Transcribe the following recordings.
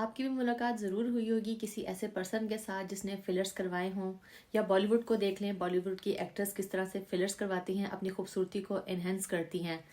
आपकी भी मुलाकात ज़रूर हुई होगी किसी ऐसे पर्सन के साथ जिसने फिलर्स करवाए हों, या बॉलीवुड को देख लें। बॉलीवुड की एक्ट्रेस किस तरह से फिलर्स करवाती हैं, अपनी खूबसूरती को एनहेंस करती हैं।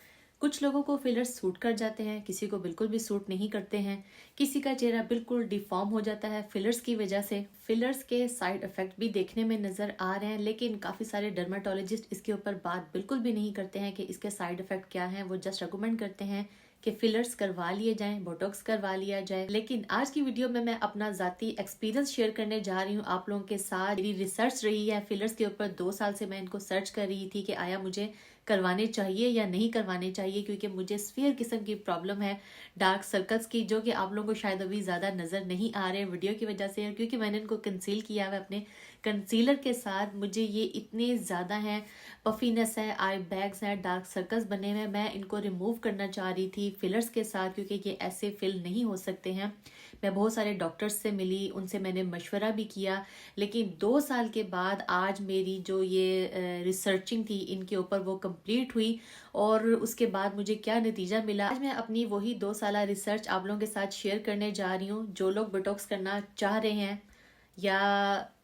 कुछ लोगों को फिलर्स सूट कर जाते हैं, किसी को बिल्कुल भी सूट नहीं करते हैं। किसी का चेहरा बिल्कुल डिफॉर्म हो जाता है फिलर्स की वजह से। फिलर्स के साइड इफ़ेक्ट भी देखने में नज़र आ रहे हैं, लेकिन काफ़ी सारे डर्माटोलॉजिस्ट इसके ऊपर बात बिल्कुल भी नहीं करते हैं कि इसके साइड इफ़ेक्ट क्या हैं। वो जस्ट रेकमेंड करते हैं कि फिलर्स करवा लिए जाएं, बोटॉक्स करवा लिया जाए। लेकिन आज की वीडियो में मैं अपना ज़ाती एक्सपीरियंस शेयर करने जा रही हूँ आप लोगों के साथ। मेरी रिसर्च रही है फिलर्स के ऊपर, 2 साल से मैं इनको सर्च कर रही थी कि आया मुझे करवाने चाहिए या नहीं करवाने चाहिए, क्योंकि मुझे स्फीयर किस्म की प्रॉब्लम है, डार्क सर्कल्स की, जो कि आप लोगों को शायद अभी ज़्यादा नज़र नहीं आ रहे वीडियो की वजह से, क्योंकि मैंने इनको कंसील किया हुआ अपने कंसीलर के साथ। मुझे ये इतने ज़्यादा हैं, पफीनेस है, आई बैग्स हैं, डार्क सर्कल्स बने हुए हैं। मैं इनको रिमूव करना चाह रही थी फिलर्स के साथ, क्योंकि ये ऐसे फिल नहीं हो सकते हैं। मैं बहुत सारे डॉक्टर्स से मिली, उनसे मैंने मशवरा भी किया, लेकिन 2 साल के बाद आज मेरी जो ये रिसर्चिंग थी इनके ऊपर वो कंप्लीट हुई। और उसके बाद मुझे क्या नतीजा मिला, आज मैं अपनी वही 2 साल रिसर्च आप लोगों के साथ शेयर करने जा रही हूँ। जो लोग बोटॉक्स करना चाह रहे हैं या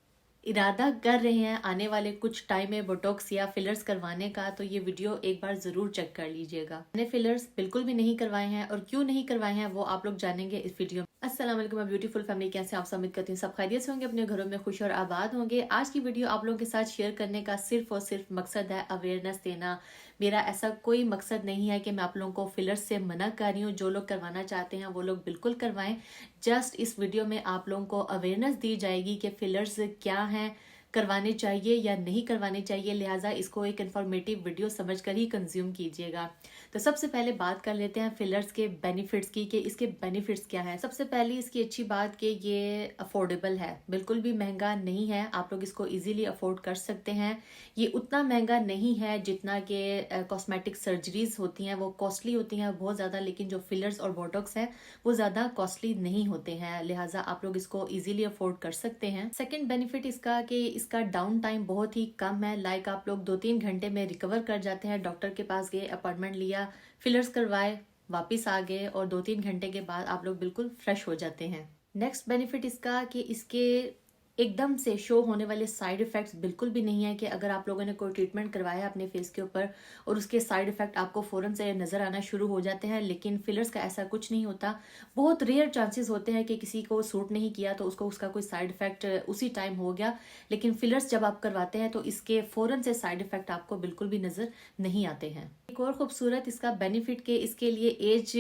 इरादा कर रहे हैं आने वाले कुछ टाइम में बोटॉक्स या फिलर्स करवाने का, तो ये वीडियो एक बार जरूर चेक कर लीजिएगा। मैंने फिलर्स बिल्कुल भी नहीं करवाए हैं, और क्यों नहीं करवाए हैं वो आप लोग जानेंगे इस वीडियो में। अस्सलाम वालेकुम माय ब्यूटीफुल फैमिली, कैसे आप सब? उम्मीद करती हूँ सब खैरियत से होंगे, अपने घरों में खुश और आबाद होंगे। आज की वीडियो आप लोगों के साथ शेयर करने का सिर्फ और सिर्फ मकसद है अवेयरनेस देना। मेरा ऐसा कोई मकसद नहीं है कि मैं आप लोगों को फिलर्स से मना कर रही हूँ। जो लोग करवाना चाहते हैं वो लोग बिल्कुल करवाएं। जस्ट इस वीडियो में आप लोगों को अवेयरनेस दी जाएगी कि फिलर्स क्या हैं, करवाने चाहिए या नहीं करवाने चाहिए। लिहाजा इसको एक इन्फॉर्मेटिव वीडियो समझकर ही कंज्यूम कीजिएगा। तो सबसे पहले बात कर लेते हैं फिलर्स के बेनिफिट्स की, कि इसके बेनिफिट्स क्या हैं। सबसे पहले इसकी अच्छी बात कि ये अफोर्डेबल है, बिल्कुल भी महंगा नहीं है, आप लोग इसको इजीली अफोर्ड कर सकते हैं। ये उतना महंगा नहीं है जितना कि कॉस्मेटिक सर्जरीज होती हैं, वो कॉस्टली होती हैं बहुत ज़्यादा, लेकिन जो फिलर्स और बोटॉक्स है वो ज़्यादा कॉस्टली नहीं होते हैं। लिहाजा आप लोग इसको इजीली अफोर्ड कर सकते हैं। सेकेंड बेनिफिट इसका कि इसका डाउन टाइम बहुत ही कम है। लाइक आप लोग 2-3 घंटे में रिकवर कर जाते हैं। डॉक्टर के पास गए, अपॉइंटमेंट लिया, फिलर्स करवाए, वापिस आ गए, और 2-3 घंटे के बाद आप लोग बिल्कुल फ्रेश हो जाते हैं। नेक्स्ट बेनिफिट इसका कि इसके एकदम से शो होने वाले साइड इफेक्ट्स बिल्कुल भी नहीं है। कि अगर आप लोगों ने कोई ट्रीटमेंट करवाया अपने फेस के ऊपर और उसके साइड इफेक्ट आपको फौरन से नजर आना शुरू हो जाते हैं, लेकिन फिलर्स का ऐसा कुछ नहीं होता। बहुत रेयर चांसेस होते हैं कि किसी को सूट नहीं किया तो उसको उसका कोई साइड इफेक्ट उसी टाइम हो गया, लेकिन फिलर्स जब आप करवाते हैं तो इसके फौरन से साइड इफेक्ट आपको बिल्कुल भी नजर नहीं आते हैं। एक और खूबसूरत इसका बेनिफिट के इसके लिए एज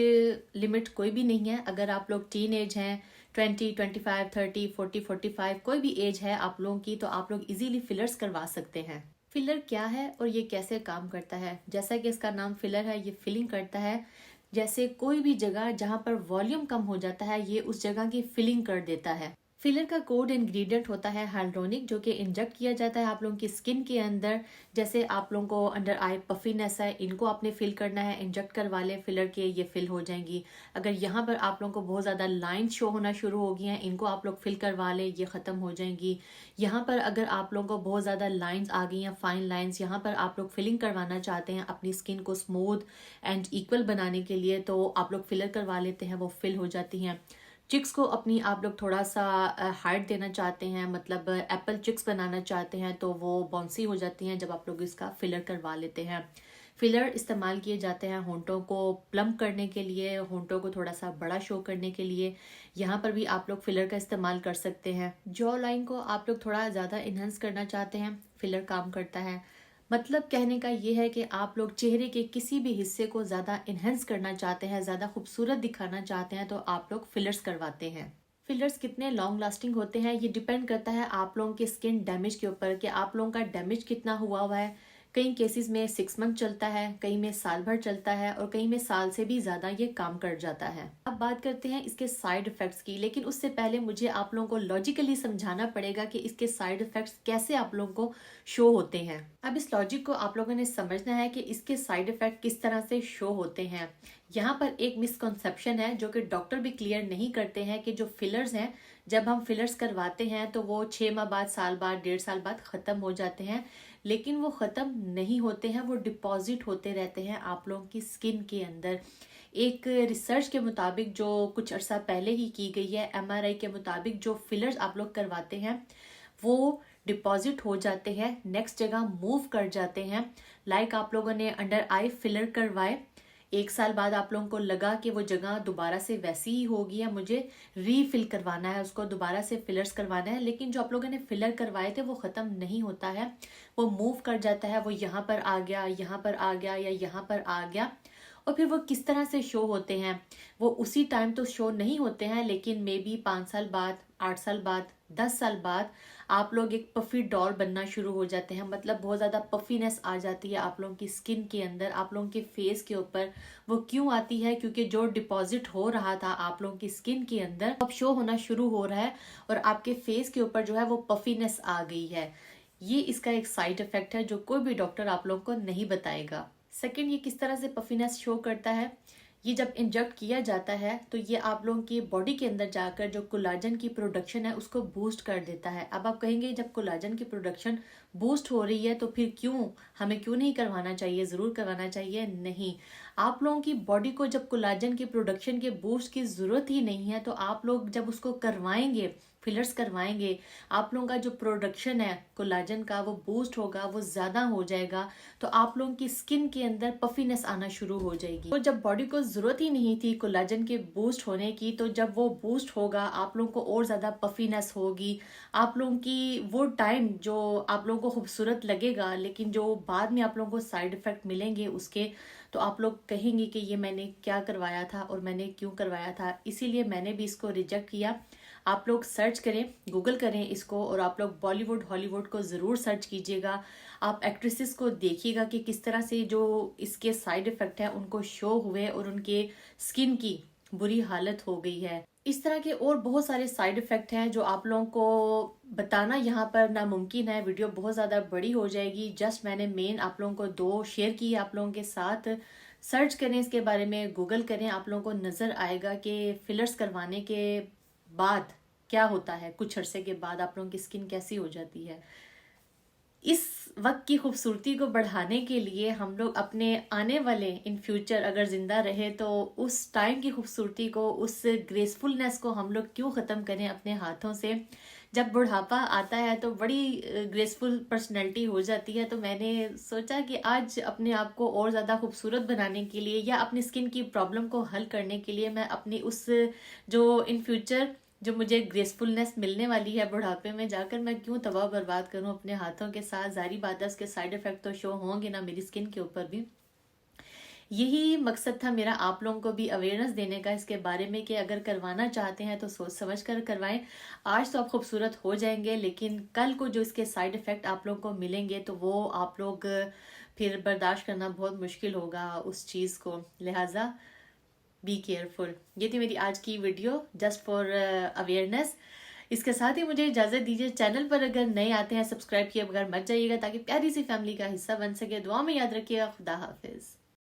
लिमिट कोई भी नहीं है। अगर आप लोग टीन एज हैं, 20, 25, 30, 40, 45, कोई भी एज है आप लोगों की, तो आप लोग इजीली फिलर्स करवा सकते हैं। फिलर क्या है और ये कैसे काम करता है? जैसा कि इसका नाम फिलर है, ये फिलिंग करता है। जैसे कोई भी जगह जहां पर वॉल्यूम कम हो जाता है, ये उस जगह की फिलिंग कर देता है। फिलर का कोड इंग्रेडिएंट होता है हाइड्रोनिक, जो कि इंजेक्ट किया जाता है आप लोगों की स्किन के अंदर। जैसे आप लोगों को अंडर आई पफीनेस है, इनको आपने फिल करना है, इंजेक्ट करवा ले फिलर के, ये फिल हो जाएंगी। अगर यहाँ पर आप लोगों को बहुत ज़्यादा लाइन शो होना शुरू हो गई हैं, इनको आप लोग फिल करवा ले, ये ख़त्म हो जाएंगी। यहाँ पर अगर आप लोगों को बहुत ज़्यादा लाइंस आ गई हैं, फाइन लाइंस, यहाँ पर आप लोग फिलिंग करवाना चाहते हैं अपनी स्किन को स्मूथ एंड इक्वल बनाने के लिए, तो आप लोग फिलर करवा लेते हैं, वो फिल हो जाती हैं। चिक्स को अपनी आप लोग थोड़ा सा हाइट देना चाहते हैं, मतलब एप्पल चिक्स बनाना चाहते हैं, तो वो बाउंसी हो जाती हैं जब आप लोग इसका फिलर करवा लेते हैं। फिलर इस्तेमाल किए जाते हैं होंठों को प्लम्प करने के लिए, होंठों को थोड़ा सा बड़ा शो करने के लिए। यहाँ पर भी आप लोग फिलर का इस्तेमाल कर सकते हैं। जॉ लाइन को आप लोग थोड़ा ज़्यादा इन्हेंस करना चाहते हैं, फिलर काम करता है। मतलब कहने का ये है कि आप लोग चेहरे के किसी भी हिस्से को ज़्यादा इन्हेंस करना चाहते हैं, ज़्यादा खूबसूरत दिखाना चाहते हैं, तो आप लोग फिलर्स करवाते हैं। फिलर्स कितने लॉन्ग लास्टिंग होते हैं ये डिपेंड करता है आप लोगों के स्किन डैमेज के ऊपर, कि आप लोगों का डैमेज कितना हुआ हुआ है। कई केसेस में 6 मंथ चलता है, कई में साल भर चलता है, और कई में साल से भी ज़्यादा ये काम कर जाता है। अब बात करते हैं इसके साइड इफ़ेक्ट्स की, लेकिन उससे पहले मुझे आप लोगों को लॉजिकली समझाना पड़ेगा कि इसके साइड इफ़ेक्ट्स कैसे आप लोगों को शो होते हैं। अब इस लॉजिक को आप लोगों ने समझना है कि इसके साइड इफ़ेक्ट किस तरह से शो होते हैं। यहाँ पर एक मिसकॉन्सेप्शन है जो कि डॉक्टर भी क्लियर नहीं करते हैं कि जो फिलर्स हैं, जब हम फिलर्स करवाते हैं तो वो 6 माह बाद, साल बाद, 1.5 साल बाद ख़त्म हो जाते हैं, लेकिन वो ख़त्म नहीं होते हैं, वो डिपॉजिट होते रहते हैं आप लोगों की स्किन के अंदर। एक रिसर्च के मुताबिक जो कुछ अर्सा पहले ही की गई है, MRI के मुताबिक जो फिलर्स आप लोग करवाते हैं वो डिपॉजिट हो जाते हैं, नेक्स्ट जगह मूव कर जाते हैं। लाइक आप लोगों ने अंडर आई फिलर करवाए, 1 साल बाद आप लोगों को लगा कि वो जगह दोबारा से वैसी ही होगी है, मुझे रीफिल करवाना है, उसको दोबारा से फिलर्स करवाना है, लेकिन जो आप लोगों ने फिलर करवाए थे वो ख़त्म नहीं होता है, वो मूव कर जाता है, वो यहाँ पर आ गया, यहाँ पर आ गया या यहाँ पर आ गया। और फिर वो किस तरह से शो होते हैं, वो उसी टाइम तो शो नहीं होते हैं, लेकिन मे बी 5 साल बाद, 8 साल बाद, 10 साल बाद आप लोग एक पफी डॉल बनना शुरू हो जाते हैं। मतलब बहुत ज़्यादा पफीनेस आ जाती है आप लोगों की स्किन के अंदर, आप लोगों के फेस के ऊपर। वो क्यों आती है? क्योंकि जो डिपॉजिट हो रहा था आप लोगों की स्किन के अंदर अब शो होना शुरू हो रहा है और आपके फेस के ऊपर जो है वो पफीनेस आ गई है। ये इसका एक साइड इफेक्ट है जो कोई भी डॉक्टर आप लोगों को नहीं बताएगा। सेकंड, ये किस तरह से पफीनेस शो करता है? ये जब इंजेक्ट किया जाता है तो ये आप लोगों की बॉडी के अंदर जाकर जो कोलाजन की प्रोडक्शन है उसको बूस्ट कर देता है। अब आप कहेंगे जब कोलाजन की प्रोडक्शन बूस्ट हो रही है तो फिर हमें क्यों नहीं करवाना चाहिए? ज़रूर करवाना चाहिए। नहीं, आप लोगों की बॉडी को जब कोलाजन की प्रोडक्शन के बूस्ट की ज़रूरत ही नहीं है तो आप लोग जब उसको करवाएंगे, फिलर्स करवाएंगे, आप लोगों का जो प्रोडक्शन है कोलाजन का वो बूस्ट होगा, वो ज़्यादा हो जाएगा, तो आप लोगों की स्किन के अंदर पफीनेस आना शुरू हो जाएगी। तो जब बॉडी को ज़रूरत ही नहीं थी कोलाजन के बूस्ट होने की, तो जब वो बूस्ट होगा आप लोगों को और ज़्यादा पफीनेस होगी। आप लोगों की वो टाइम जो आप लोगों को खूबसूरत लगेगा, लेकिन जो बाद में आप लोगों को साइड इफ़ेक्ट मिलेंगे उसके, तो आप लोग कहेंगे कि ये मैंने क्या करवाया था और मैंने क्यों करवाया था। इसीलिए मैंने भी इसको रिजेक्ट किया। आप लोग सर्च करें, गूगल करें इसको, और आप लोग बॉलीवुड हॉलीवुड को ज़रूर सर्च कीजिएगा। आप एक्ट्रेसेस को देखिएगा कि किस तरह से जो इसके साइड इफ़ेक्ट है उनको शो हुए और उनके स्किन की बुरी हालत हो गई है। इस तरह के और बहुत सारे साइड इफ़ेक्ट हैं जो आप लोगों को बताना यहाँ पर नामुमकिन है, वीडियो बहुत ज़्यादा बड़ी हो जाएगी। जस्ट मैंने मेन आप लोगों को 2 शेयर किए आप लोगों के साथ। सर्च करें इसके बारे में, गूगल करें, आप लोगों को नज़र आएगा कि फिलर्स करवाने के बाद क्या होता है, कुछ अरसे के बाद आप लोगों की स्किन कैसी हो जाती है। इस वक्त की खूबसूरती को बढ़ाने के लिए हम लोग अपने आने वाले इन फ्यूचर अगर जिंदा रहे तो उस टाइम की खूबसूरती को, उस ग्रेसफुलनेस को हम लोग क्यों ख़त्म करें अपने हाथों से। जब बुढ़ापा आता है तो बड़ी ग्रेसफुल पर्सनैलिटी हो जाती है, तो मैंने सोचा कि आज अपने आप को और ज़्यादा खूबसूरत बनाने के लिए या अपनी स्किन की प्रॉब्लम को हल करने के लिए मैं अपनी उस जो इन फ्यूचर जो मुझे ग्रेसफुलनेस मिलने वाली है बुढ़ापे में जाकर, मैं क्यों तबाह बर्बाद करूं अपने हाथों के साथ। जारी बात है उसके साइड इफेक्ट तो शो होंगे ना मेरी स्किन के ऊपर भी। यही मकसद था मेरा आप लोगों को भी अवेयरनेस देने का इसके बारे में कि अगर करवाना चाहते हैं तो सोच समझ कर करवाएं। आज तो आप खूबसूरत हो जाएंगे, लेकिन कल को जो इसके साइड इफ़ेक्ट आप लोगों को मिलेंगे तो वो आप लोग फिर बर्दाश्त करना बहुत मुश्किल होगा उस चीज़ को। लिहाजा बी केयरफुल। ये थी मेरी आज की वीडियो जस्ट फॉर अवेयरनेस। इसके साथ ही मुझे इजाज़त दीजिए। चैनल पर अगर नए आते हैं सब्सक्राइब किए बगैर मत जाइएगा ताकि प्यारी सी फैमिली का हिस्सा बन सके। दुआ में याद रखिएगा। खुदा हाफिज़।